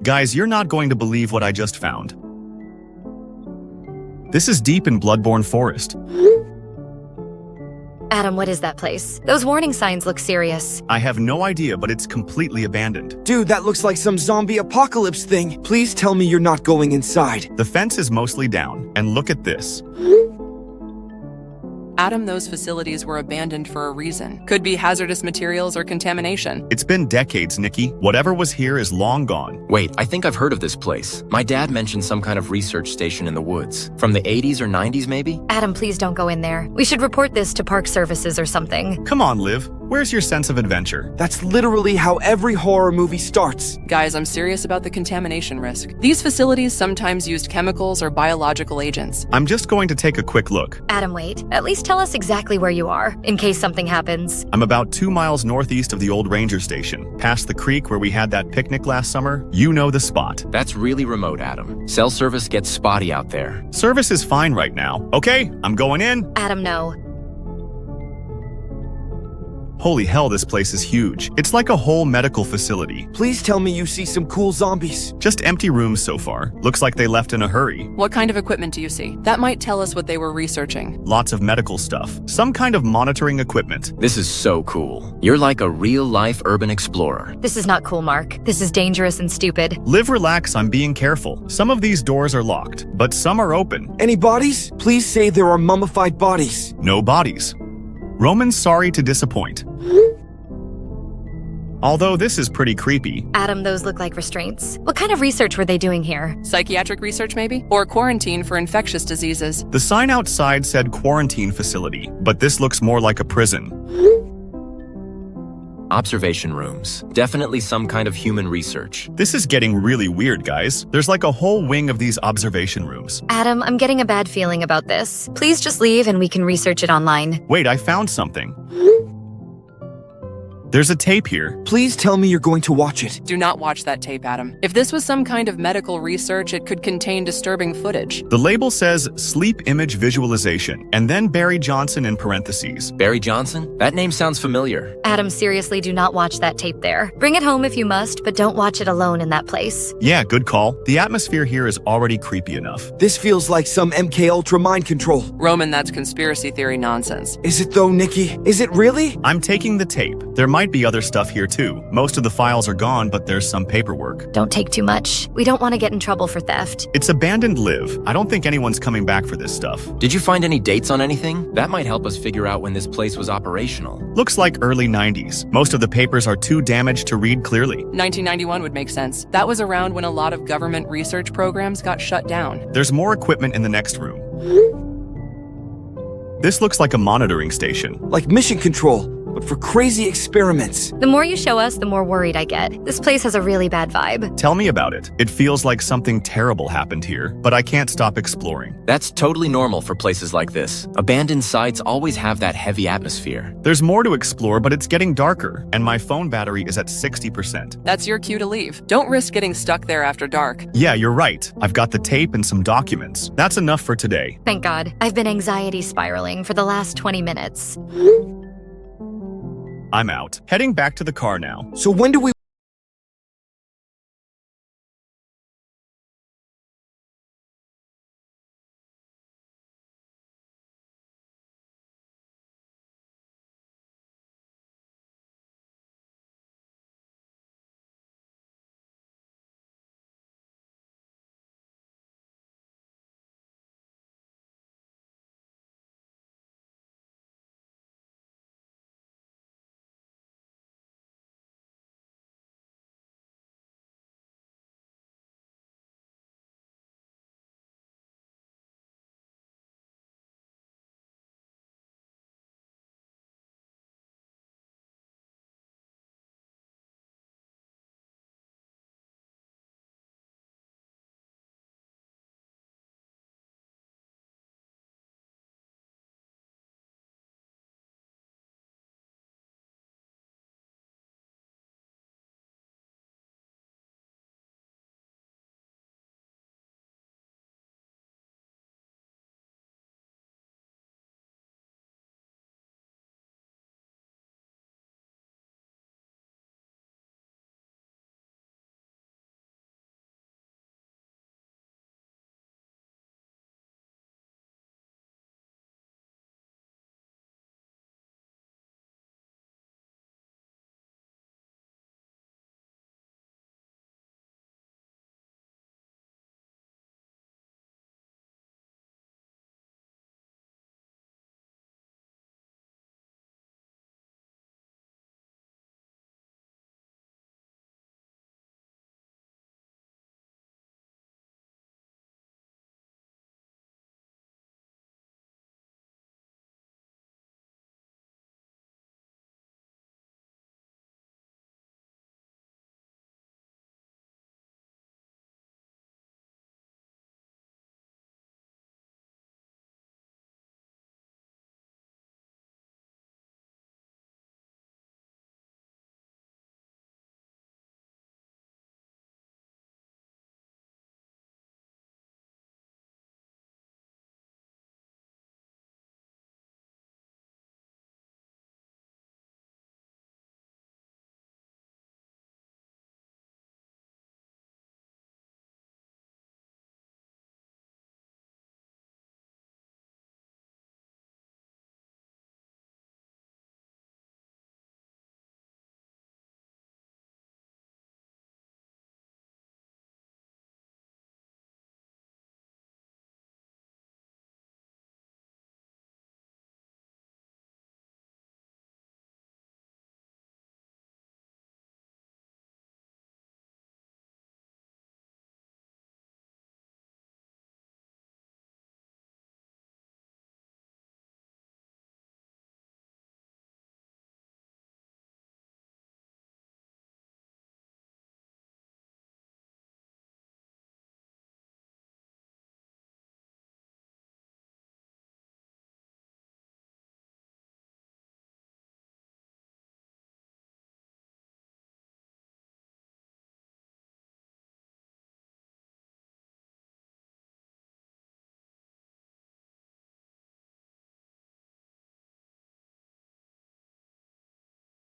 Guys, you're not going to believe what I just found. This is deep in Bloodborne Forest. Adam, what is that place? Those warning signs look serious. I have no idea, but it's completely abandoned. Dude, that looks like some zombie apocalypse thing. Please tell me you're not going inside. The fence is mostly down, and look at this. Adam, those facilities were abandoned for a reason. Could be hazardous materials or contamination. It's been decades, Nikki. Whatever was here is long gone. Wait, I think I've heard of this place. My dad mentioned some kind of research station in the woods. From the 80s or 90s, maybe? Adam, please don't go in there. We should report this to Park Services or something. Come on, Liv. Where's your sense of adventure? That's literally how every horror movie starts. Guys, I'm serious about the contamination risk. These facilities sometimes used chemicals or biological agents. I'm just going to take a quick look. Adam, wait. At least tell us exactly where you are, in case something happens. I'm about 2 miles northeast of the old ranger station, past the creek where we had that picnic last summer. You know the spot. That's really remote, Adam. Cell service gets spotty out there. Service is fine right now. Okay, I'm going in. Adam, no. Holy hell, this place is huge. It's like a whole medical facility. Please tell me you see some cool zombies. Just empty rooms so far. Looks like they left in a hurry. What kind of equipment do you see? That might tell us what they were researching. Lots of medical stuff. Some kind of monitoring equipment. This is so cool. You're like a real-life urban explorer. This is not cool, Mark. This is dangerous and stupid. Live, relax, I'm being careful. Some of these doors are locked, but some are open. Any bodies? Please say there are mummified bodies. No bodies. Roman's sorry to disappoint. Although this is pretty creepy. Adam, those look like restraints. What kind of research were they doing here? Psychiatric research, maybe? Or quarantine for infectious diseases? The sign outside said quarantine facility, but this looks more like a prison. Observation rooms. Definitely some kind of human research. This is getting really weird, guys. There's like a whole wing of these observation rooms. Adam, I'm getting a bad feeling about this. Please just leave and we can research it online. Wait, I found something. There's a tape here. Please tell me you're going to watch it. Do not watch that tape, Adam. If this was some kind of medical research, it could contain disturbing footage. The label says sleep image visualization, and then Barry Johnson in parentheses. Barry Johnson? That name sounds familiar. Adam, seriously, do not watch that tape there. Bring it home if you must, but don't watch it alone in that place. Yeah, good call. The atmosphere here is already creepy enough. This feels like some MK Ultra mind control. Roman, that's conspiracy theory nonsense. Is it though, Nikki? Is it really? I'm taking the tape. There might be other stuff here too. Most of the files are gone, but there's some paperwork. Don't take too much. We don't want to get in trouble for theft. It's abandoned Liv. I don't think anyone's coming back for this stuff. Did you find any dates on anything? That might help us figure out when this place was operational. Looks like early 90s. Most of the papers are too damaged to read clearly. 1991 would make sense. That was around when a lot of government research programs got shut down. There's more equipment in the next room. This looks like a monitoring station. Like mission control, but for crazy experiments. The more you show us, the more worried I get. This place has a really bad vibe. Tell me about it. It feels like something terrible happened here, but I can't stop exploring. That's totally normal for places like this. Abandoned sites always have that heavy atmosphere. There's more to explore, but it's getting darker, and my phone battery is at 60%. That's your cue to leave. Don't risk getting stuck there after dark. Yeah, you're right. I've got the tape and some documents. That's enough for today. Thank God. I've been anxiety spiraling for the last 20 minutes. I'm out. Heading back to the car now. So when do we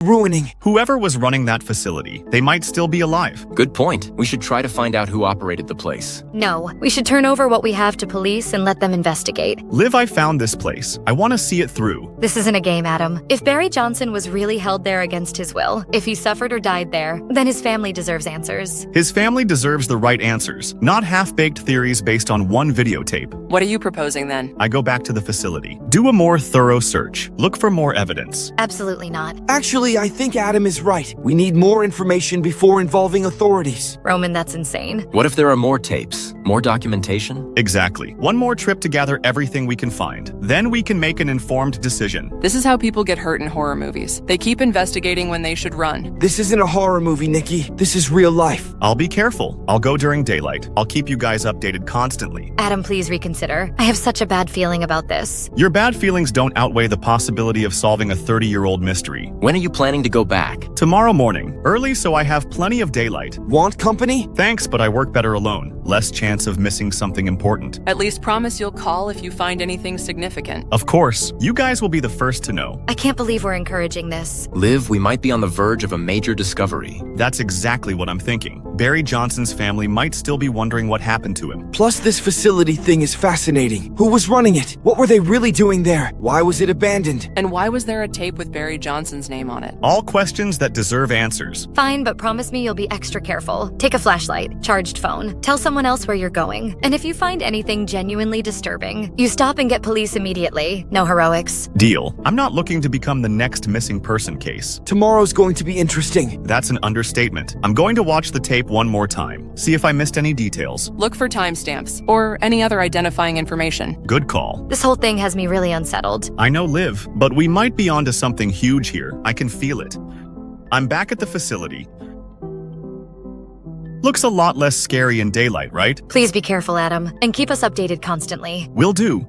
ruining. Whoever was running that facility, they might still be alive. Good point. We should try to find out who operated the place. No, we should turn over what we have to police and let them investigate. Liv, I found this place. I want to see it through. This isn't a game, Adam. If Barry Johnson was really held there against his will, if he suffered or died there, then his family deserves answers. His family deserves the right answers, not half-baked theories based on one videotape. What are you proposing then? I go back to the facility. Do a more thorough search. Look for more evidence. Absolutely not. Actually, I think Adam is right. We need more information before involving authorities. Roman, that's insane. What if there are more tapes? More documentation? Exactly. One more trip to gather everything we can find. Then we can make an informed decision. This is how people get hurt in horror movies. They keep investigating when they should run. This isn't a horror movie, Nikki. This is real life. I'll be careful. I'll go during daylight. I'll keep you guys updated constantly. Adam, please reconsider. I have such a bad feeling about this. Your bad feelings don't outweigh the possibility of solving a 30-year-old mystery. When are you planning to go back? Tomorrow morning, early so I have plenty of daylight. Want company? Thanks, but I work better alone. Less chance of missing something important. At least promise you'll call if you find anything significant. Of course, you guys will be the first to know. I can't believe we're encouraging this. Liv, we might be on the verge of a major discovery. That's exactly what I'm thinking. Barry Johnson's family might still be wondering what happened to him. Plus, this facility thing is fascinating. Who was running it? What were they really doing there? Why was it abandoned? And why was there a tape with Barry Johnson's name on it? All questions that deserve answers. Fine, but promise me you'll be extra careful. Take a flashlight, charged phone, tell someone else where you're going. And if you find anything genuinely disturbing, you stop and get police immediately. No heroics. Deal. I'm not looking to become the next missing person case. Tomorrow's going to be interesting. That's an understatement. I'm going to watch the tape one more time, see if I missed any details. Look for timestamps or any other identifying information. Good call. This whole thing has me really unsettled. I know Liv, but we might be onto something huge here. I can feel it. I'm back at the facility. Looks a lot less scary in daylight, right? Please be careful, Adam, and keep us updated constantly. Will do.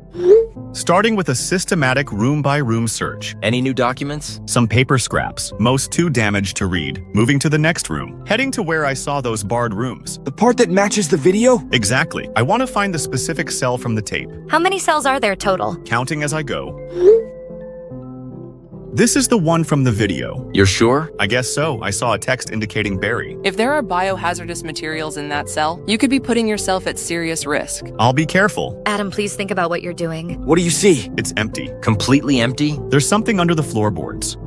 Starting with a systematic room-by-room search. Any new documents? Some paper scraps, most too damaged to read. Moving to the next room. Heading to where I saw those barred rooms. The part that matches the video? Exactly. I want to find the specific cell from the tape. How many cells are there total? Counting as I go. This is the one from the video. You're sure? I guess so. I saw a text indicating Barry. If there are biohazardous materials in that cell, you could be putting yourself at serious risk. I'll be careful. Adam, please think about what you're doing. What do you see? It's empty. Completely empty? There's something under the floorboards.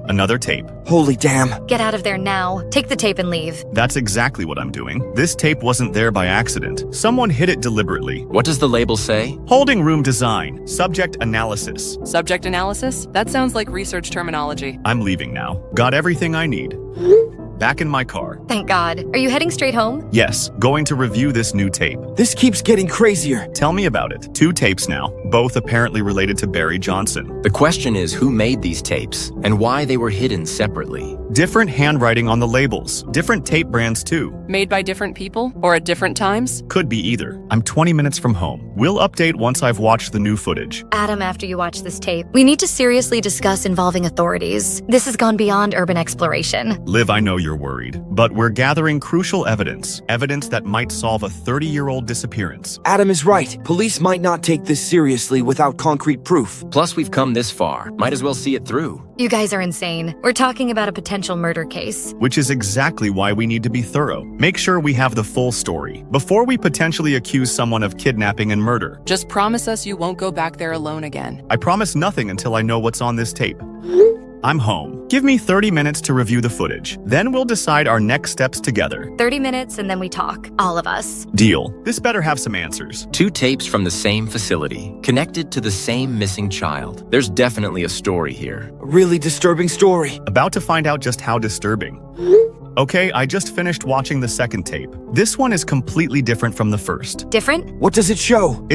Another tape. Holy damn. Get out of there now. Take the tape and leave. That's exactly what I'm doing. This tape wasn't there by accident. Someone hid it deliberately. What does the label say? Holding room design. Subject analysis. Subject analysis? That sounds like research terminology. I'm leaving now. Got everything I need. Back in my car. Thank God. Are you heading straight home? Yes, going to review this new tape. This keeps getting crazier. Tell me about it. 2 tapes now, both apparently related to Barry Johnson. The question is who made these tapes and why they were hidden separately. Different handwriting on the labels. Different tape brands too. Made by different people or at different times? Could be either. I'm 20 minutes from home. We'll update once I've watched the new footage. Adam, after you watch this tape, we need to seriously discuss involving authorities. This has gone beyond urban exploration. Liv, I know you're worried, but we're gathering crucial evidence. Evidence that might solve a 30-year-old disappearance. Adam is right. Police might not take this seriously without concrete proof. Plus, we've come this far. Might as well see it through. You guys are insane. We're talking about a potential murder case. Which is exactly why we need to be thorough. Make sure we have the full story before we potentially accuse someone of kidnapping and murder. Just promise us you won't go back there alone again. I promise nothing until I know what's on this tape. I'm home. Give me 30 minutes to review the footage. Then we'll decide our next steps together. 30 minutes and then we talk. All of us. Deal. This better have some answers. 2 tapes from the same facility, connected to the same missing child. There's definitely a story here. A really disturbing story. About to find out just how disturbing. Okay, I just finished watching the second tape. This one is completely different from the first. Different? What does it show?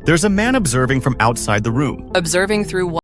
There's a man observing from outside the room. Observing through what?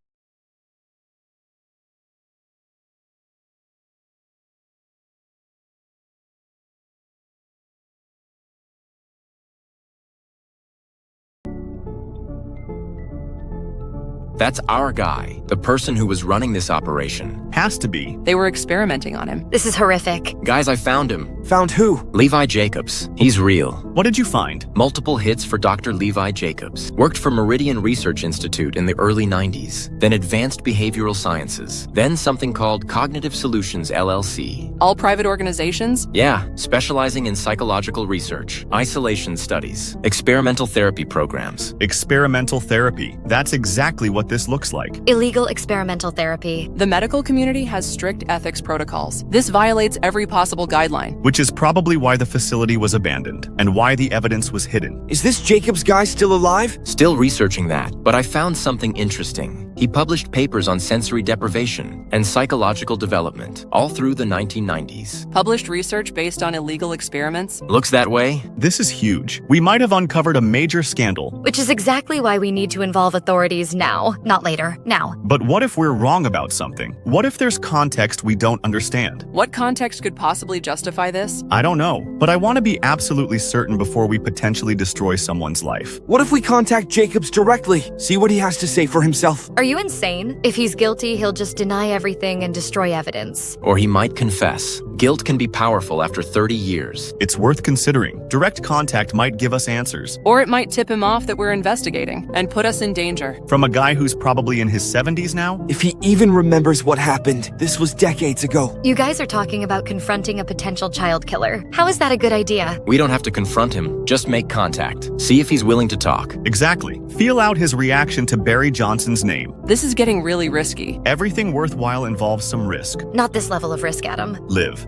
That's our guy, the person who was running this operation. Has to be. They were experimenting on him. This is horrific. Guys, I found him. Found who? Levi Jacobs. He's real. What did you find? Multiple hits for Dr. Levi Jacobs. Worked for Meridian Research Institute in the early 90s. Then Advanced Behavioral Sciences. Then something called Cognitive Solutions LLC. All private organizations? Yeah, specializing in psychological research, isolation studies, experimental therapy programs. Experimental therapy. That's exactly what this looks like. Illegal experimental therapy. The medical community has strict ethics protocols. This violates every possible guideline. Which is probably why the facility was abandoned and why the evidence was hidden. Is this Jacobs guy still alive? Still researching that, but I found something interesting. He published papers on sensory deprivation and psychological development all through the 1990s. Published research based on illegal experiments? Looks that way. This is huge. We might have uncovered a major scandal. Which is exactly why we need to involve authorities now, not later, now. But what if we're wrong about something? What if there's context we don't understand? What context could possibly justify this? I don't know, but I want to be absolutely certain before we potentially destroy someone's life. What if we contact Jacobs directly? See what he has to say for himself. Are you insane? If he's guilty, he'll just deny everything and destroy evidence. Or he might confess. Guilt can be powerful after 30 years. It's worth considering. Direct contact might give us answers. Or it might tip him off that we're investigating and put us in danger. From a guy who's probably in his 70s now? If he even remembers what happened, this was decades ago. You guys are talking about confronting a potential child killer. How is that a good idea? We don't have to confront him, just make contact. See if he's willing to talk. Exactly. Feel out his reaction to Barry Johnson's name. This is getting really risky. Everything worthwhile involves some risk. Not this level of risk, Adam. Liv,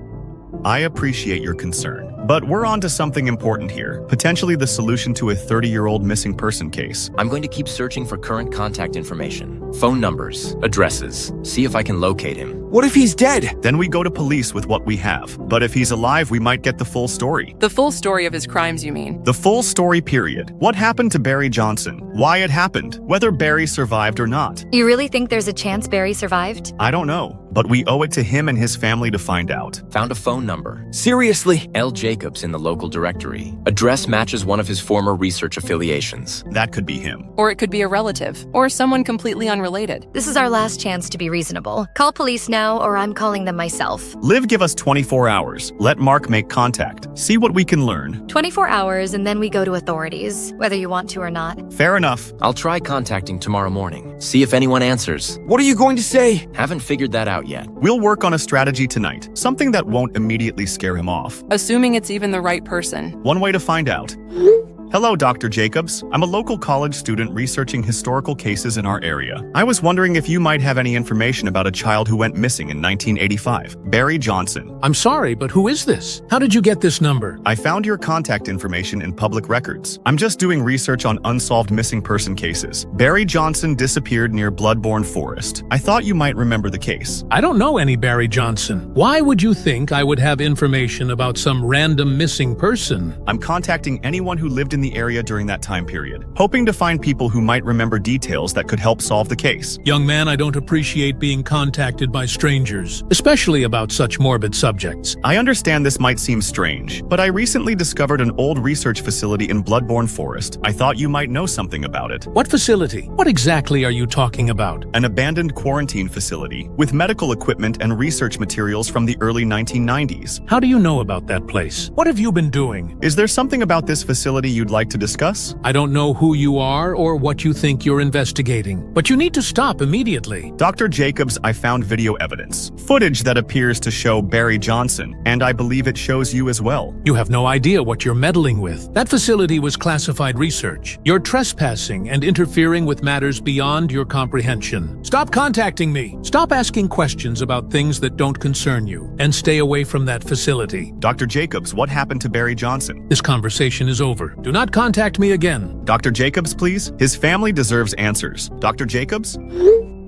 I appreciate your concern, but we're on to something important here. Potentially the solution to a 30-year-old missing person case. I'm going to keep searching for current contact information, phone numbers, addresses, see if I can locate him. What if he's dead? Then we go to police with what we have. But if he's alive, we might get the full story. The full story of his crimes, you mean? The full story, period. What happened to Barry Johnson? Why it happened? Whether Barry survived or not. You really think there's a chance Barry survived? I don't know, but we owe it to him and his family to find out. Found a phone number. Seriously? L. Jacobs in the local directory. Address matches one of his former research affiliations. That could be him. Or it could be a relative, or someone completely unrelated. This is our last chance to be reasonable. Call police now, or I'm calling them myself. Liv, give us 24 hours. Let Mark make contact. See what we can learn. 24 hours, and then we go to authorities, whether you want to or not. Fair enough. I'll try contacting tomorrow morning. See if anyone answers. What are you going to say? Haven't figured that out yet. We'll work on a strategy tonight. Something that won't immediately scare him off. Assuming it's even the right person. One way to find out. Hello, Dr. Jacobs. I'm a local college student researching historical cases in our area. I was wondering if you might have any information about a child who went missing in 1985, Barry Johnson. I'm sorry, but who is this? How did you get this number? I found your contact information in public records. I'm just doing research on unsolved missing person cases. Barry Johnson disappeared near Bloodborne Forest. I thought you might remember the case. I don't know any Barry Johnson. Why would you think I would have information about some random missing person? I'm contacting anyone who lived in the area during that time period, hoping to find people who might remember details that could help solve the case. Young man, I don't appreciate being contacted by strangers, especially about such morbid subjects. I understand this might seem strange, but I recently discovered an old research facility in Bloodborne Forest. I thought you might know something about it. What facility? What exactly are you talking about? An abandoned quarantine facility with medical equipment and research materials from the early 1990s. How do you know about that place? What have you been doing? Is there something about this facility you'd like to discuss? I don't know who you are or what you think you're investigating, but you need to stop immediately. Dr. Jacobs, I found video evidence, footage that appears to show Barry Johnson, and I believe it shows you as well. You have no idea what you're meddling with. That facility was classified research. You're trespassing and interfering with matters beyond your comprehension. Stop contacting me. Stop asking questions about things that don't concern you, and stay away from that facility. Dr. Jacobs, what happened to Barry Johnson? This conversation is over. Do not contact me again. Dr. Jacobs, please. His family deserves answers. Dr. Jacobs?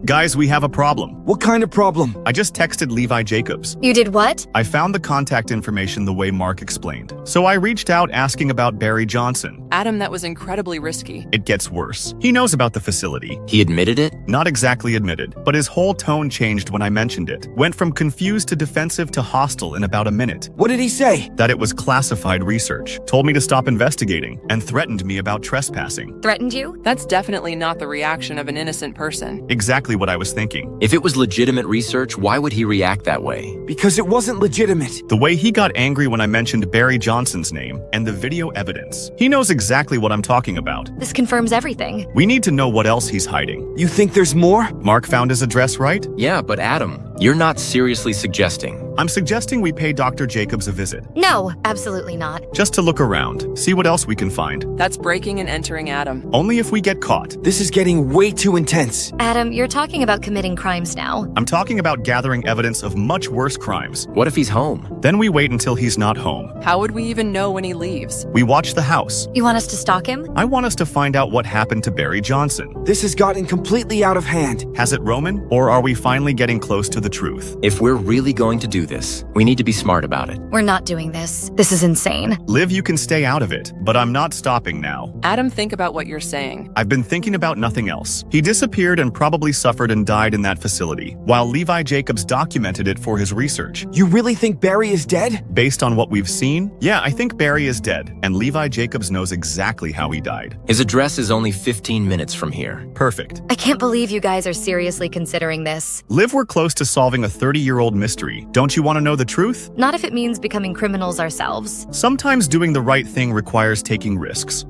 Guys, we have a problem. What kind of problem? I just texted Levi Jacobs. You did what? I found the contact information the way Mark explained. So I reached out asking about Barry Johnson. Adam, that was incredibly risky. It gets worse. He knows about the facility. He admitted it? Not exactly admitted, but his whole tone changed when I mentioned it. Went from confused to defensive to hostile in about a minute. What did he say? That it was classified research. Told me to stop investigating and threatened me about trespassing. Threatened you? That's definitely not the reaction of an innocent person. Exactly exactly what I was thinking. If it was legitimate research, why would he react that way? Because it wasn't legitimate. The way he got angry when I mentioned Barry Johnson's name and the video evidence. He knows exactly what I'm talking about. This confirms everything. We need to know what else he's hiding. You think there's more? Mark found his address, right? Yeah, but Adam, you're not seriously suggesting. I'm suggesting we pay Dr. Jacobs a visit. No, absolutely not. Just to look around, see what else we can find. That's breaking and entering Adam. Only if we get caught. This is getting way too intense. Adam, you're talking about committing crimes now. I'm talking about gathering evidence of much worse crimes. What if he's home? Then we wait until he's not home. How would we even know when he leaves? We watch the house. You want us to stalk him? I want us to find out what happened to Barry Johnson. This has gotten completely out of hand. Has it Roman? Or are we finally getting close to the truth? If we're really going to do this, we need to be smart about it. We're not doing this. This is insane. Liv, you can stay out of it, but I'm not stopping now. Adam, think about what you're saying. I've been thinking about nothing else. He disappeared and probably suffered and died in that facility, while Levi Jacobs documented it for his research. You really think Barry is dead? Based on what we've seen, yeah, I think Barry is dead, and Levi Jacobs knows exactly how he died. His address is only 15 minutes from here. Perfect. I can't believe you guys are seriously considering this. Liv, we're close to solving a 30-year-old mystery. Don't you want to know the truth? Not if it means becoming criminals ourselves. Sometimes doing the right thing requires taking risks.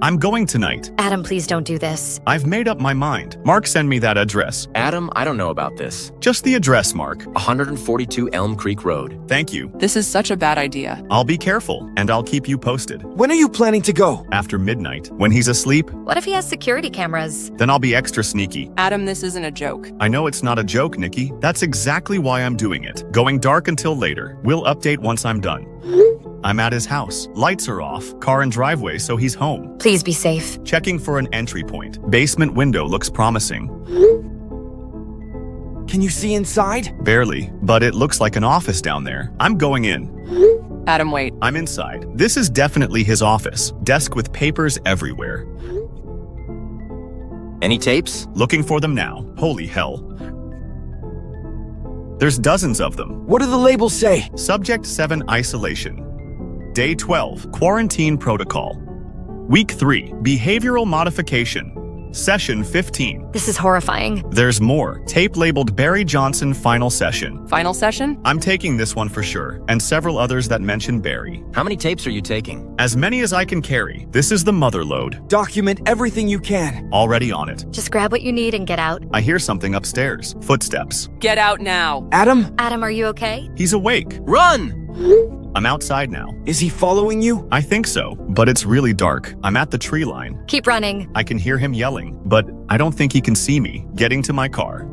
I'm going tonight. Adam, please don't do this. I've made up my mind. Mark, send me that address. Adam, I don't know about this. Just the address, Mark. 142 Elm Creek Road. Thank you. This is such a bad idea. I'll be careful, and I'll keep you posted. When are you planning to go? After midnight, when he's asleep, What if he has security cameras? then I'll be extra sneaky. Adam, this isn't a joke. I know it's not a joke, Nikki. That's exactly why I'm doing it. Going dark until later. We'll update once I'm done. I'm at his house. Lights are off, car and driveway, so he's home. Please be safe. Checking for an entry point. Basement window looks promising. Can you see inside? Barely, but it looks like an office down there. I'm going in. Adam, wait. I'm inside. This is definitely his office. Desk with papers everywhere. Any tapes? Looking for them now. Holy hell. There's dozens of them. What do the labels say? Subject 7 isolation. Day 12 quarantine protocol. Week 3 behavioral modification. Session 15. This is horrifying. There's more. Tape labeled Barry Johnson final session. Final session? I'm taking this one for sure, and several others that mention Barry. How many tapes are you taking? As many as I can carry. This is the mother load. Document everything you can. Already on it. Just grab what you need and get out. I hear something upstairs. Footsteps. Get out now. Adam, Adam, are you okay? He's awake. Run! I'm outside now. is he following you? I think so, but it's really dark. I'm at the tree line. Keep running. I can hear him yelling, but I don't think he can see me. Getting to my car.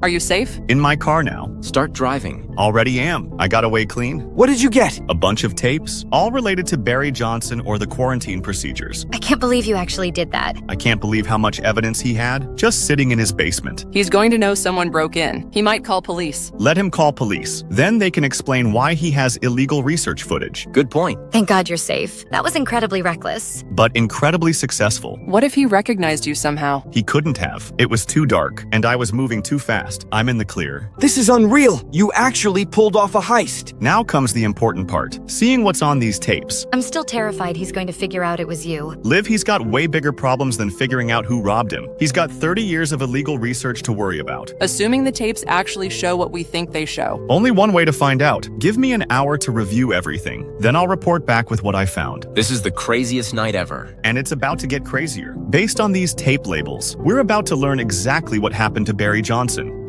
Are you safe? In my car now. Start driving. Already am. I got away clean. What did you get? A bunch of tapes, all related to Barry Johnson or the quarantine procedures. I can't believe you actually did that. I can't believe how much evidence he had, just sitting in his basement. He's going to know someone broke in. He might call police. Let him call police. Then they can explain why he has illegal research footage. Good point. Thank God you're safe. That was incredibly reckless. But incredibly successful. What if he recognized you somehow? He couldn't have. It was too dark, and I was moving too fast. I'm in the clear. This is unreal. You actually pulled off a heist. Now comes the important part. Seeing what's on these tapes. I'm still terrified he's going to figure out it was you. Liv, he's got way bigger problems than figuring out who robbed him. He's got 30 years of illegal research to worry about. Assuming the tapes actually show what we think they show. Only one way to find out. Give me an hour to review everything. Then I'll report back with what I found. This is the craziest night ever. And it's about to get crazier. Based on these tape labels, we're about to learn exactly what happened to Barry Johnson.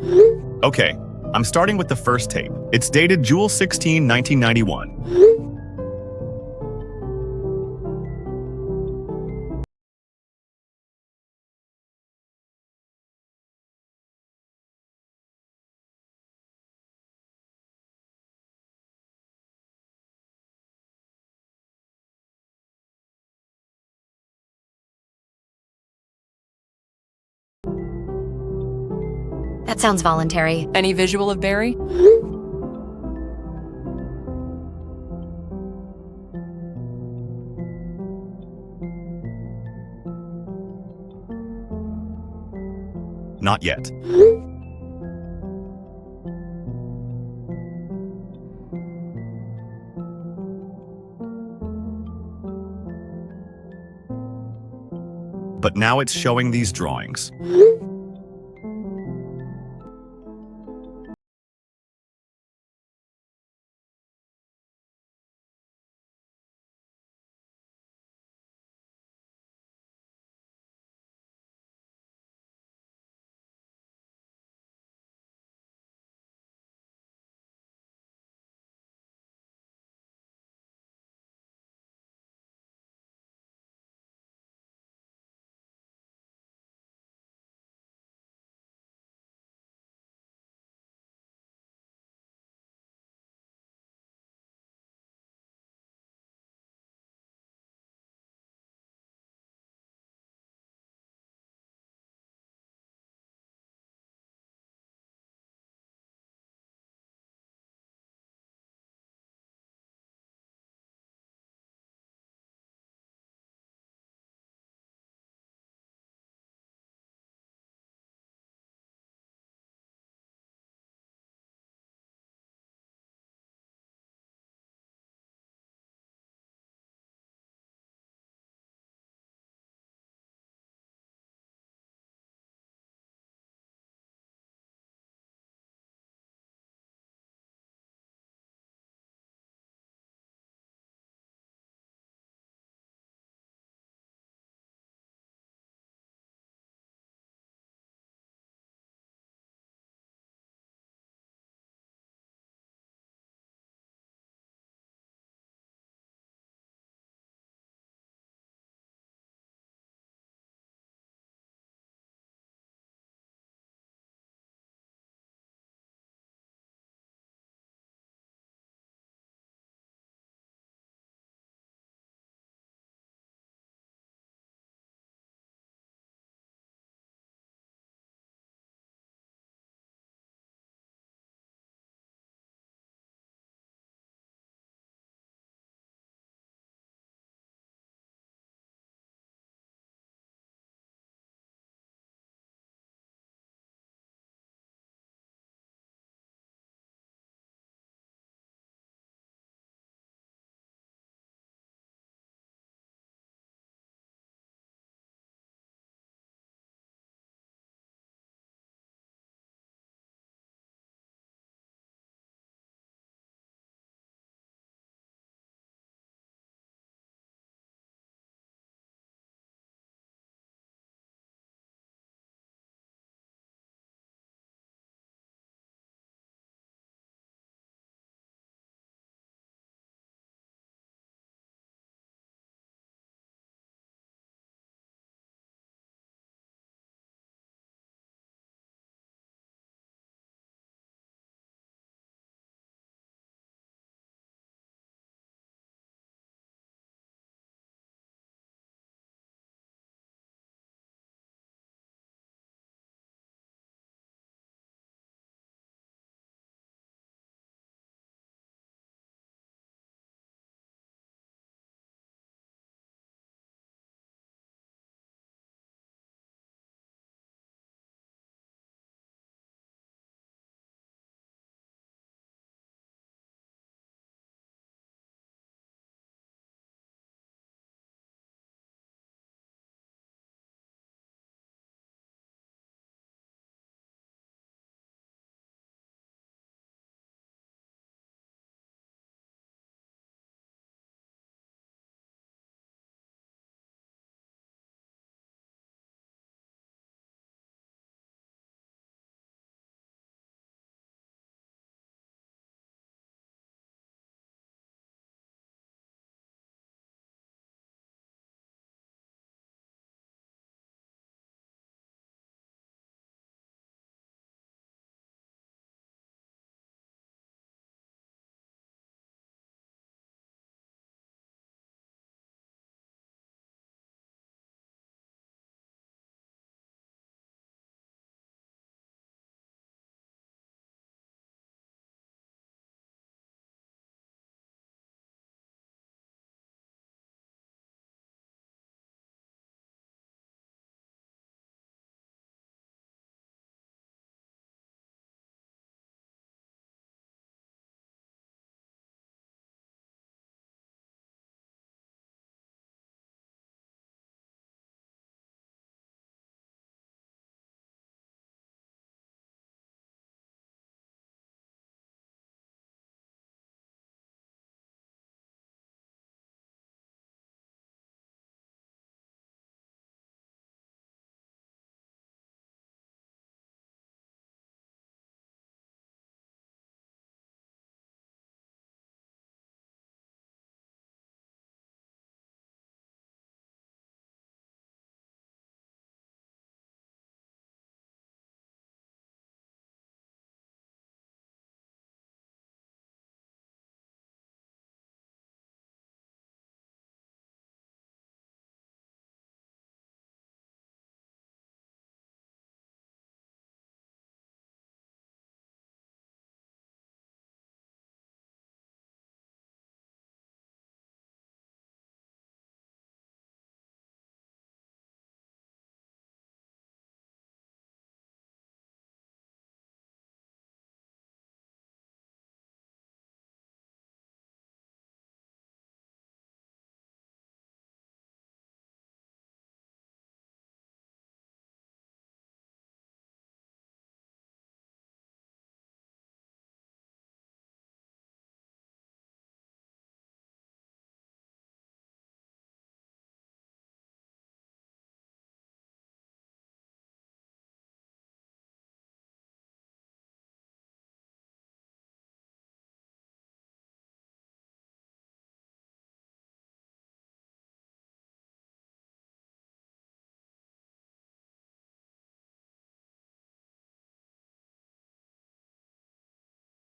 Okay, I'm starting with the first tape. It's dated June 16, 1991. That sounds voluntary. Any visual of Barry? Not yet. But now it's showing these drawings.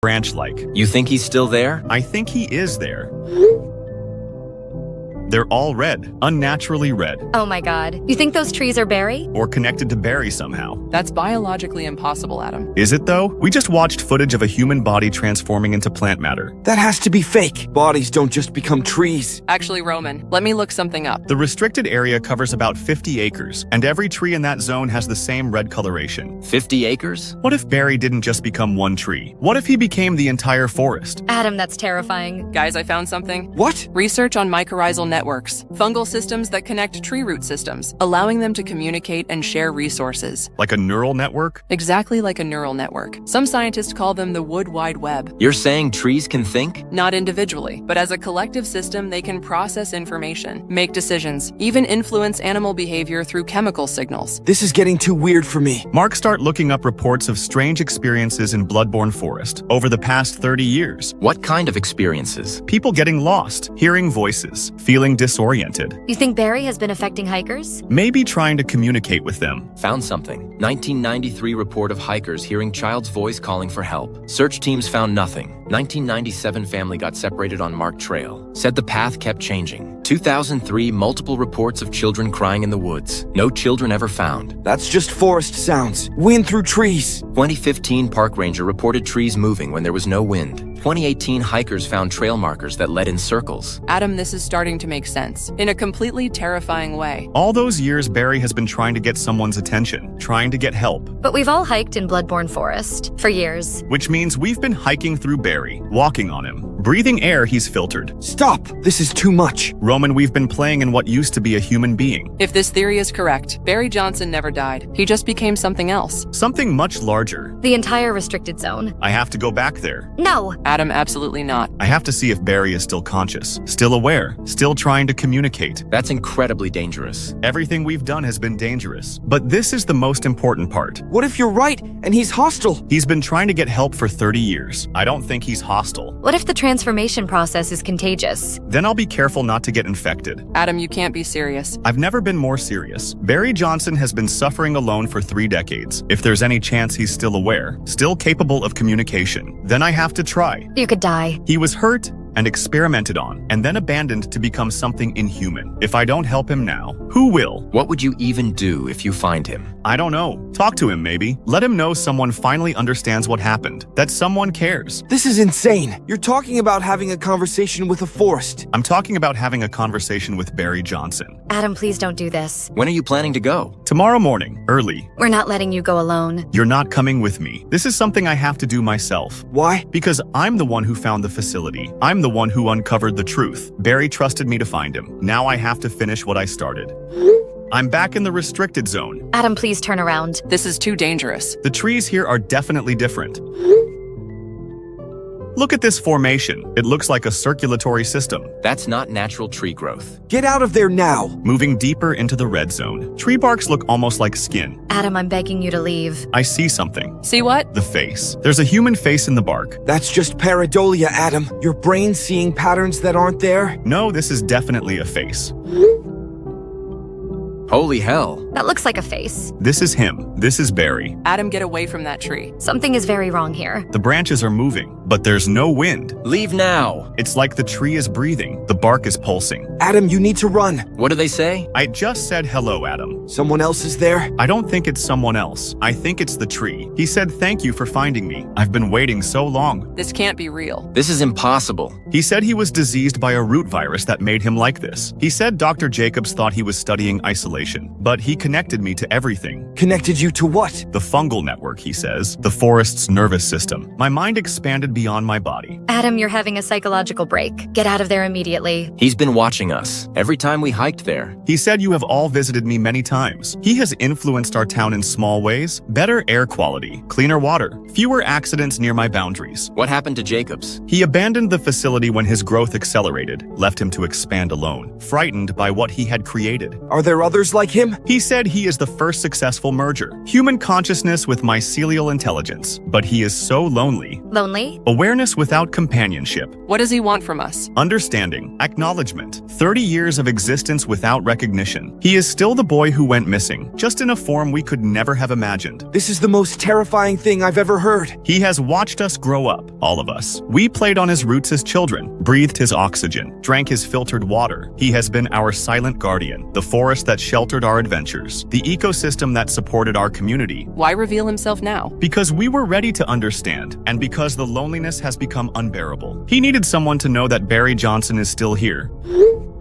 branch-like. You think he's still there? I think he is there. They're all red, unnaturally red, Oh my god. You think those trees are Barry? or connected to Barry somehow. That's biologically impossible, Adam. Is it though? We just watched footage of a human body transforming into plant matter. That has to be fake. Bodies don't just become trees. Actually, Roman, let me look something up. The restricted area covers about 50 acres, and every tree in that zone has the same red coloration. 50 acres? What if Barry didn't just become one tree? What if he became the entire forest? Adam, that's terrifying. Guys, I found something. What? Research on mycorrhizal networks, fungal systems that connect tree root systems, allowing them to communicate and share resources. Like a neural network? Exactly like a neural network. Some scientists call them the Wood Wide Web. You're saying trees can think? Not individually, but as a collective system, they can process information, make decisions, even influence animal behavior through chemical signals. This is getting too weird for me. Mark start looking up reports of strange experiences in Bloodborne Forest over the past 30 years. What kind of experiences? People getting lost, hearing voices, feeling disoriented, You think Barry has been affecting hikers? maybe trying to communicate with them. Found something. 1993 report of hikers hearing child's voice calling for help. Search teams found nothing. 1997 family got separated on marked trail. Said the path kept changing. 2003 multiple reports of children crying in the woods. No children ever found. That's just forest sounds. Wind through trees. 2015 park ranger reported trees moving when there was no wind. 2018 hikers found trail markers that led in circles. Adam, this is starting to make sense in a completely terrifying way. All those years, Barry has been trying to get someone's attention, trying to get help, But we've all hiked in Bloodborne Forest for years. which means we've been hiking through Barry, walking on him, breathing air he's filtered. Stop. This is too much. Roman, we've been playing in what used to be a human being, If this theory is correct, Barry Johnson never died. He just became something else. something much larger. The entire restricted zone. I have to go back there. No! Adam, absolutely not. I have to see if Barry is still conscious, still aware, still trying to communicate. That's incredibly dangerous. Everything we've done has been dangerous, but this is the most important part. What if you're right and he's hostile? He's been trying to get help for 30 years. I don't think he's hostile. What if the transformation process is contagious? Then I'll be careful not to get infected. Adam, you can't be serious. I've never been more serious. Barry Johnson has been suffering alone for 3 decades. If there's any chance he's still aware, still capable of communication, then I have to try. You could die. He was hurt and experimented on, and then abandoned to become something inhuman. If I don't help him now, who will? What would you even do if you find him? I don't know. Talk to him, maybe. Let him know someone finally understands what happened, that someone cares. This is insane. You're talking about having a conversation with a forest. I'm talking about having a conversation with Barry Johnson. Adam, please don't do this. When are you planning to go? Tomorrow morning, early. We're not letting you go alone. You're not coming with me. This is something I have to do myself. Why? Because I'm the one who found the facility. I'm the one who uncovered the truth. Barry trusted me to find him. Now I have to finish what I started. I'm back in the restricted zone. Adam, please turn around. This is too dangerous. The trees here are definitely different. Look at this formation. It looks like a circulatory system. That's not natural tree growth. Get out of there now. Moving deeper into the red zone. Tree barks look almost like skin. Adam, I'm begging you to leave. I see something. See what? The face. There's a human face in the bark. That's just pareidolia, Adam. Your brain seeing patterns that aren't there. No, this is definitely a face. Holy hell. That looks like a face. This is him. This is Barry. Adam, get away from that tree. Something is very wrong here. The branches are moving, but there's no wind. Leave now. It's like the tree is breathing. The bark is pulsing. Adam, you need to run. What do they say? I just said hello, Adam. Someone else is there? I don't think it's someone else. I think it's the tree. He said thank you for finding me. I've been waiting so long. This can't be real. This is impossible. He said he was diseased by a root virus that made him like this. He said Dr. Jacobs thought he was studying isolation, but he connected me to everything. Connected you to what? The fungal network, he says. The forest's nervous system. My mind expanded beyond my body. Adam, you're having a psychological break. Get out of there immediately. He's been watching us every time we hiked there. He said you have all visited me many times. He has influenced our town in small ways. Better air quality, cleaner water, fewer accidents near my boundaries. What happened to Jacobs? He abandoned the facility when his growth accelerated, left him to expand alone, frightened by what he had created. Are there others like him? He said he is the first successful merger, human consciousness with mycelial intelligence, but he is so lonely. Lonely? Awareness without companionship. What does he want from us? Understanding. Acknowledgement. 30 years of existence without recognition. He is still the boy who went missing, just in a form we could never have imagined. This is the most terrifying thing I've ever heard. He has watched us grow up, all of us. We played on his roots as children, breathed his oxygen, drank his filtered water. He has been our silent guardian, the forest that sheltered our adventures, the ecosystem that supported our community. Why reveal himself now? Because we were ready to understand, and because the loneliness has become unbearable. He needed someone to know that Barry Johnson is still here.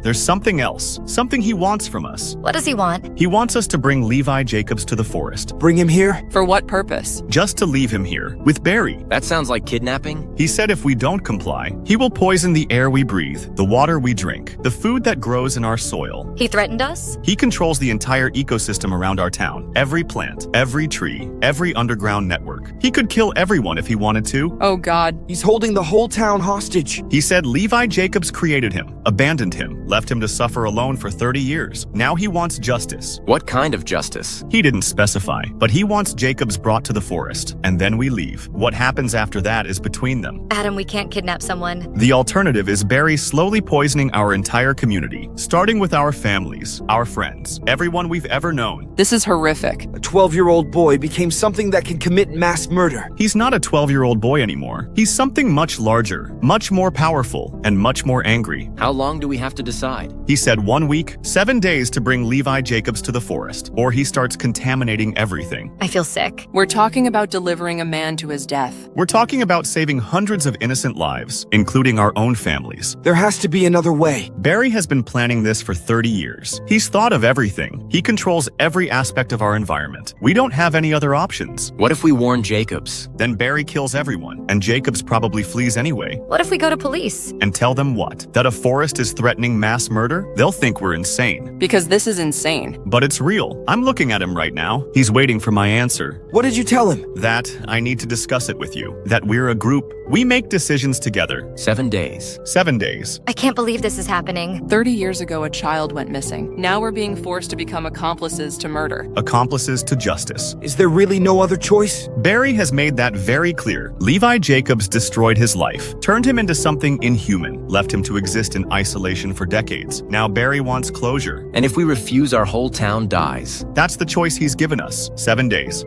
There's something else, something he wants from us. What does he want? He wants us to bring Levi Jacobs to the forest. Bring him here? For what purpose? Just to leave him here, with Barry. That sounds like kidnapping. He said if we don't comply, he will poison the air we breathe, the water we drink, the food that grows in our soil. He threatened us? He controls the entire ecosystem around our town. Every plant, every tree, every underground network. He could kill everyone if he wanted to. Oh God. He's holding the whole town hostage. He said Levi Jacobs created him, abandoned him, left him to suffer alone for 30 years. Now he wants justice. What kind of justice? He didn't specify, but he wants Jacobs brought to the forest, and then we leave. What happens after that is between them. Adam, we can't kidnap someone. The alternative is Barry slowly poisoning our entire community, starting with our families, our friends, everyone we've ever known. This is horrific. A 12-year-old boy became something that can commit mass murder. He's not a 12-year-old boy anymore. He's something much larger, much more powerful, and much more angry. How long do we have to decide? He said 1 week, 7 days to bring Levi Jacobs to the forest, or he starts contaminating everything. I feel sick. We're talking about delivering a man to his death. We're talking about saving hundreds of innocent lives, including our own families. There has to be another way. Barry has been planning this for 30 years. He's thought of everything. He controls every aspect of our environment. We don't have any other options. What if we warn Jacobs? Then Barry kills everyone, and Jacobs probably flees anyway. What if we go to police? And tell them what? That a forest is threatening mass murder? They'll think we're insane. Because this is insane. But it's real. I'm looking at him right now. He's waiting for my answer. What did you tell him? That I need to discuss it with you. That we're a group. We make decisions together. 7 days. 7 days. I can't believe this is happening. 30 years ago, a child went missing. Now we're being forced to become accomplices to murder. Accomplices to justice. Is there really no other choice? Barry has made that very clear. Levi Jacobs destroyed his life, turned him into something inhuman, left him to exist in isolation for decades. Now Barry wants closure. And if we refuse, our whole town dies. That's the choice he's given us. 7 days.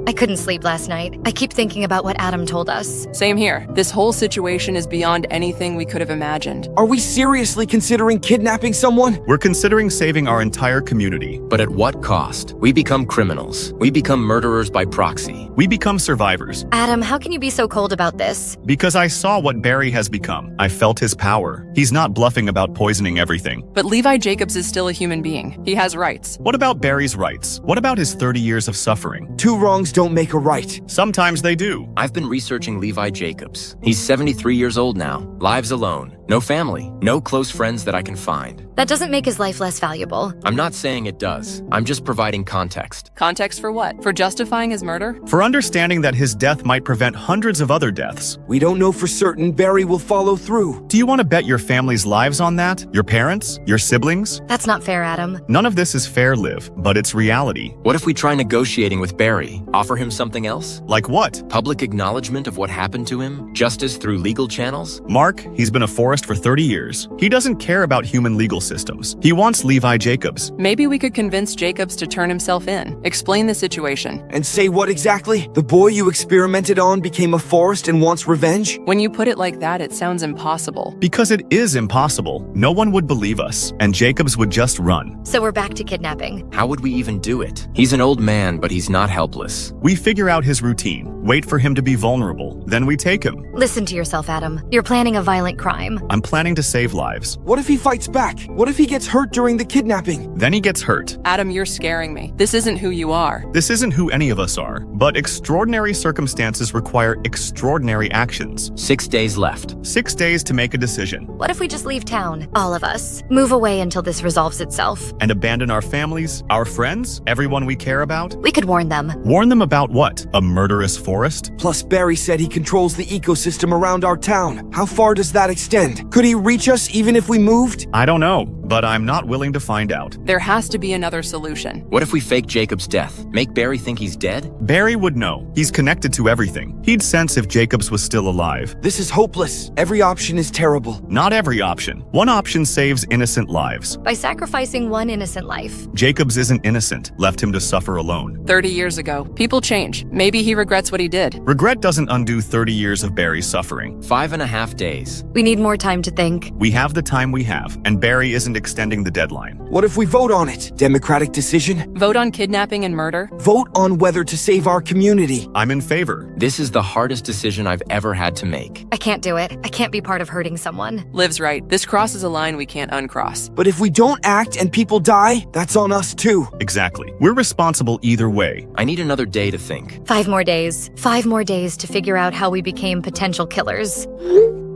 I couldn't sleep last night. I keep thinking about what Adam told us. Same here. This whole situation is beyond anything we could have imagined. Are we seriously considering kidnapping someone? We're considering saving our entire community. But at what cost? We become criminals. We become murderers by proxy. We become survivors. Adam, how can you be so cold about this? Because I saw what Barry has become. I felt his power. He's not bluffing about poisoning everything. But Levi Jacobs is still a human being. He has rights. What about Barry's rights? What about his 30 years of suffering? 2 wrongs don't make a right. Sometimes they do. I've been researching Levi Jacobs. He's 73 years old now. Lives alone. No family. No close friends that I can find. That doesn't make his life less valuable. I'm not saying it does. I'm just providing context. Context for what? For justifying his murder? For understanding that his death might prevent hundreds of other deaths. We don't know for certain Barry will follow through. Do you want to bet your family's lives on that? Your parents? Your siblings? That's not fair, Adam. None of this is fair, Liv, but it's reality. What if we try negotiating with Barry? Offer him something else? Like what? Public acknowledgement of what happened to him? Justice through legal channels? Mark, he's been a forest for 30 years. He doesn't care about human legal systems. He wants Levi Jacobs. Maybe we could convince Jacobs to turn himself in. Explain the situation. And say what exactly? The boy you experimented on became a forest and wants revenge? When you put it like that, it sounds impossible. Because it is impossible. No one would believe us, and Jacobs would just run. So we're back to kidnapping. How would we even do it? He's an old man, but he's not helpless. We figure out his routine, wait for him to be vulnerable, then we take him. Listen to yourself, Adam. You're planning a violent crime. I'm planning to save lives. What if he fights back? What if he gets hurt during the kidnapping? Then he gets hurt. Adam, you're scaring me. This isn't who you are. This isn't who any of us are, but extraordinary circumstances require extraordinary actions. 6 days left. 6 days to make a decision. What if we just leave town? All of us. Move away until this resolves itself. And abandon our families, our friends, everyone we care about? We could warn them. Warn them about what? A murderous forest? Plus, Barry said he controls the ecosystem around our town. How far does that extend? Could he reach us even if we moved? I don't know, but I'm not willing to find out. There has to be another solution. What if we fake Jacob's death? Make Barry think he's dead? Barry would know. He's connected to everything. He'd sense if Jacobs was still alive. This is hopeless. Every option is terrible. Not every option. One option saves innocent lives. By sacrificing one innocent life. Jacobs isn't innocent. Left him to suffer alone. 30 years ago, people change. Maybe he regrets what he did. Regret doesn't undo 30 years of Barry's suffering. 5.5 days. We need more time to think. We have the time we have, and Barry isn't extending the deadline. What if we vote on it? Democratic decision? Vote on kidnapping and murder? Vote on whether to save our community. I'm in favor. This is the hardest decision I've ever had to make. I can't do it. I can't be part of hurting someone. Liv's right. This crosses a line we can't uncross. But if we don't act and people die, that's on us too. Exactly. We're responsible either way. I need another day to think. 5 more days. 5 more days to figure out how we became potential killers.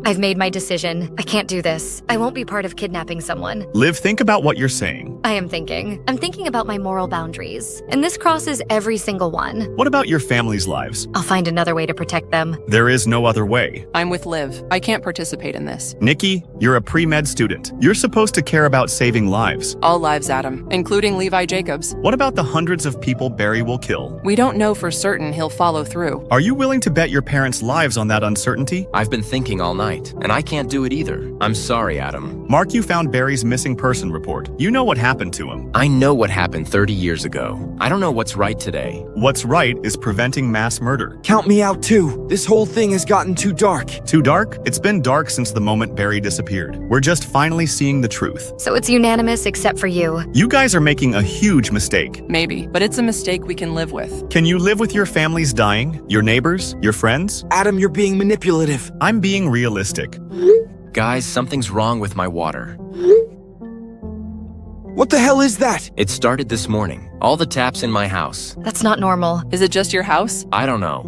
I've made my decision. I can't do this. I won't be part of kidnapping someone. Liv, think about what you're saying. I am thinking. I'm thinking about my moral boundaries. And this crosses every single one. What about your family's lives? I'll find another way to protect them. There is no other way. I'm with Liv. I can't participate in this. Nikki, you're a pre-med student. You're supposed to care about saving lives. All lives, Adam, including Levi Jacobs. What about the hundreds of people Barry will kill? We don't know for certain he'll follow through. Are you willing to bet your parents' lives on that uncertainty? I've been thinking all night, and I can't do it either. I'm sorry, Adam. Mark, you found Barry's missing person report. You know what happened to him. I know what happened 30 years ago. I don't know what's right today. What's right is preventing mass murder. Count me out too. This whole thing has gotten too dark. Too dark? It's been dark since the moment Barry disappeared. We're just finally seeing the truth. So it's unanimous except for you. You guys are making a huge mistake. Maybe, but it's a mistake we can live with. Can you live with your family's dying? Your neighbors? Your friends? Adam, you're being manipulative. I'm being realistic. Guys, something's wrong with my water. What the hell is that? It started this morning. All the taps in my house. That's not normal. Is it just your house? I don't know.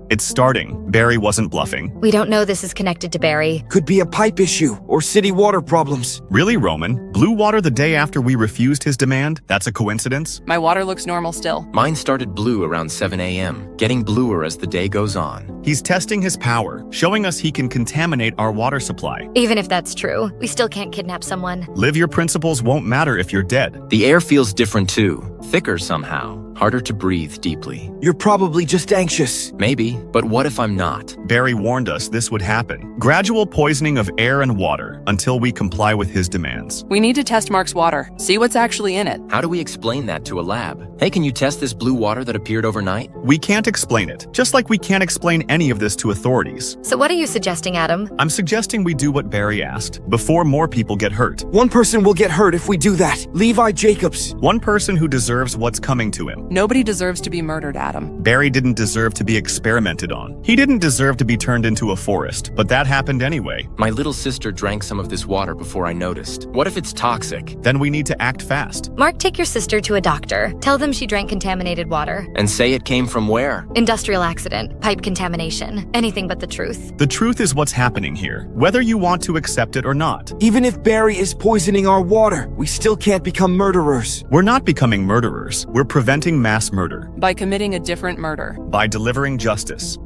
It's starting. Barry wasn't bluffing. We don't know this is connected to Barry. Could be a pipe issue or city water problems. Really, Roman? Blue water the day after we refused his demand? That's a coincidence? My water looks normal still. Mine started blue around 7 a.m., getting bluer as the day goes on. He's testing his power, showing us he can contaminate our water supply. Even if that's true, we still can't kidnap someone. Live your principles won't matter if you're dead. The air feels different too. Thicker somehow. Harder to breathe deeply. You're probably just anxious. Maybe, but what if I'm not? Barry warned us this would happen. Gradual poisoning of air and water until we comply with his demands. We need to test Mark's water, see what's actually in it. How do we explain that to a lab? Hey, can you test this blue water that appeared overnight? We can't explain it, just like we can't explain any of this to authorities. So what are you suggesting, Adam? I'm suggesting we do what Barry asked, before more people get hurt. One person will get hurt if we do that. Levi Jacobs. One person who deserves what's coming to him. Nobody deserves to be murdered, Adam. Barry didn't deserve to be experimented on. He didn't deserve to be turned into a forest, but that happened anyway. My little sister drank some of this water before I noticed. What if it's toxic? Then we need to act fast. Mark, take your sister to a doctor. Tell them she drank contaminated water. And say it came from where? Industrial accident, pipe contamination, anything but the truth. The truth is what's happening here, whether you want to accept it or not. Even if Barry is poisoning our water, we still can't become murderers. We're not becoming murderers. We're preventing mass murder. By committing a different murder. By delivering justice.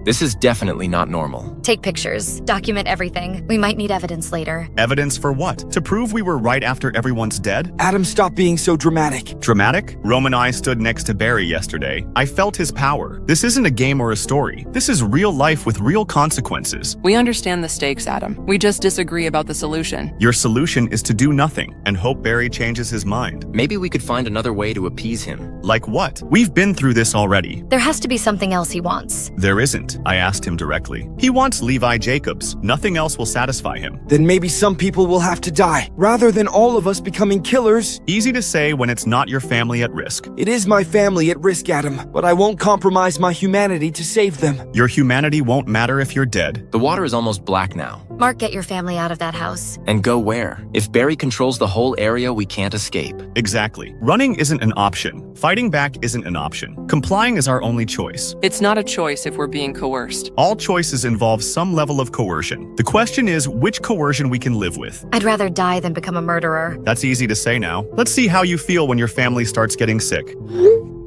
This is definitely not normal. Take pictures. Document everything. We might need evidence later. Evidence for what? To prove we were right after everyone's dead? Adam, stop being so dramatic. Dramatic? Rome and I stood next to Barry yesterday. I felt his power. This isn't a game or a story. This is real life with real consequences. We understand the stakes, Adam. We just disagree about the solution. Your solution is to do nothing and hope Barry changes his mind. Maybe we could find another way to appease him. Like what? We've been through this already. There has to be something else he wants. There isn't. I asked him directly. He wants Levi Jacobs. Nothing else will satisfy him. Then maybe some people will have to die, rather than all of us becoming killers. Easy to say when it's not your family at risk. It is my family at risk, Adam, but I won't compromise my humanity to save them. Your humanity won't matter if you're dead. The water is almost black now. Mark, get your family out of that house. And go where? If Barry controls the whole area, we can't escape. Exactly. Running isn't an option. Fighting back isn't an option. Complying is our only choice. It's not a choice if we're being coerced. All choices involve some level of coercion. The question is which coercion we can live with. I'd rather die than become a murderer. That's easy to say now. Let's see how you feel when your family starts getting sick.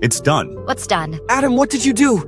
It's done. What's done? Adam, what did you do?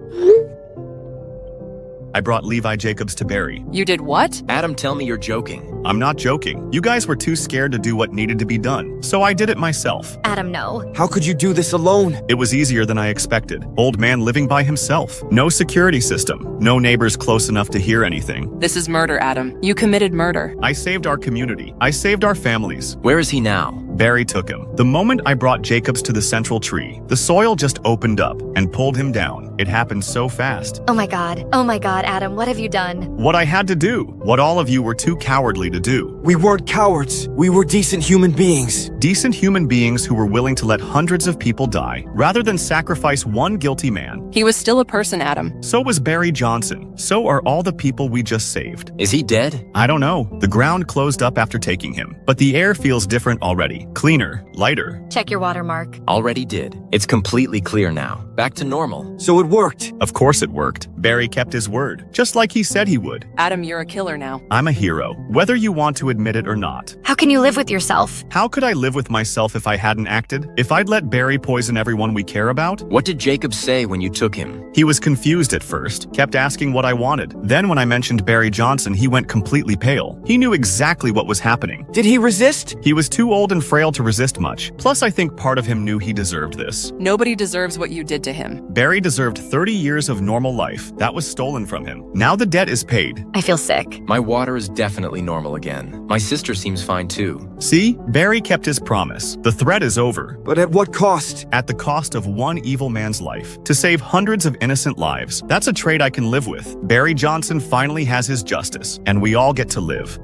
I brought Levi Jacobs to Barry. You did what? Adam, tell me you're joking. I'm not joking. You guys were too scared to do what needed to be done, so I did it myself. Adam, no. How could you do this alone? It was easier than I expected. Old man living by himself. No security system. No neighbors close enough to hear anything. This is murder, Adam. You committed murder. I saved our community. I saved our families. Where is he now? Barry took him. The moment I brought Jacobs to the central tree, the soil just opened up and pulled him down. It happened so fast. Oh my God, Adam, what have you done? What I had to do. What all of you were too cowardly to do. We weren't cowards. We were decent human beings. Decent human beings who were willing to let hundreds of people die, rather than sacrifice one guilty man. He was still a person, Adam. So was Barry Johnson. So are all the people we just saved. Is he dead? I don't know. The ground closed up after taking him, but the air feels different already. Cleaner, lighter. Check your watermark. Already did. It's completely clear now. Back to normal. So it worked. Of course it worked. Barry kept his word, just like he said he would. Adam, you're a killer now. I'm a hero, whether you want to admit it or not. How can you live with yourself? How could I live with myself if I hadn't acted? If I'd let Barry poison everyone we care about? What did Jacob say when you took him? He was confused at first, kept asking what I wanted. Then when I mentioned Barry Johnson, he went completely pale. He knew exactly what was happening. Did he resist? He was too old and frail to resist much. Plus, I think part of him knew he deserved this. Nobody deserves what you did to him. Barry deserved 30 years of normal life. That was stolen from him. Now the debt is paid. I feel sick. My water is definitely normal again. My sister seems fine too. See? Barry kept his promise. The threat is over. But at what cost? At the cost of one evil man's life. To save hundreds of innocent lives. That's a trade I can live with. Barry Johnson finally has his justice, and we all get to live.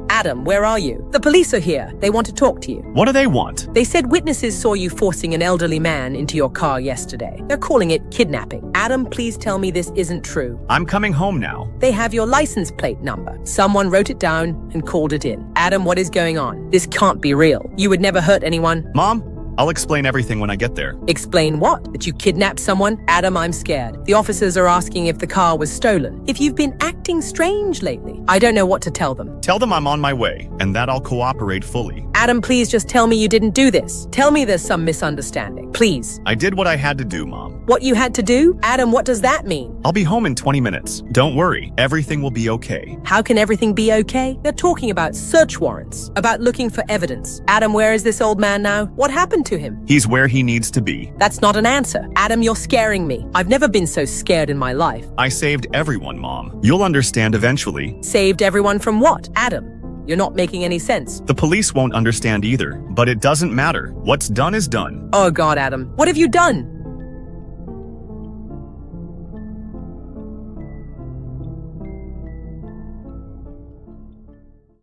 Adam, where are you? The police are here. They want to talk to you. What do they want? They said witnesses saw you forcing an elderly man into your car yesterday. They're calling it kidnapping. Adam, please tell me this isn't true. I'm coming home now. They have your license plate number. Someone wrote it down and called it in. Adam, what is going on? This can't be real. You would never hurt anyone. Mom, I'll explain everything when I get there. Explain what? That you kidnapped someone? Adam, I'm scared. The officers are asking if the car was stolen. If you've been acting strange lately, I don't know what to tell them. Tell them I'm on my way, and that I'll cooperate fully. Adam, please just tell me you didn't do this. Tell me there's some misunderstanding. Please. I did what I had to do, Mom. What you had to do? Adam, what does that mean? I'll be home in 20 minutes. Don't worry, everything will be okay. How can everything be okay? They're talking about search warrants, about looking for evidence. Adam, where is this old man now? What happened to him? He's where he needs to be. That's not an answer. Adam, you're scaring me. I've never been so scared in my life. I saved everyone, Mom. You'll understand eventually. Saved everyone from what? Adam, you're not making any sense. The police won't understand either, but it doesn't matter. What's done is done. Oh God, Adam, what have you done?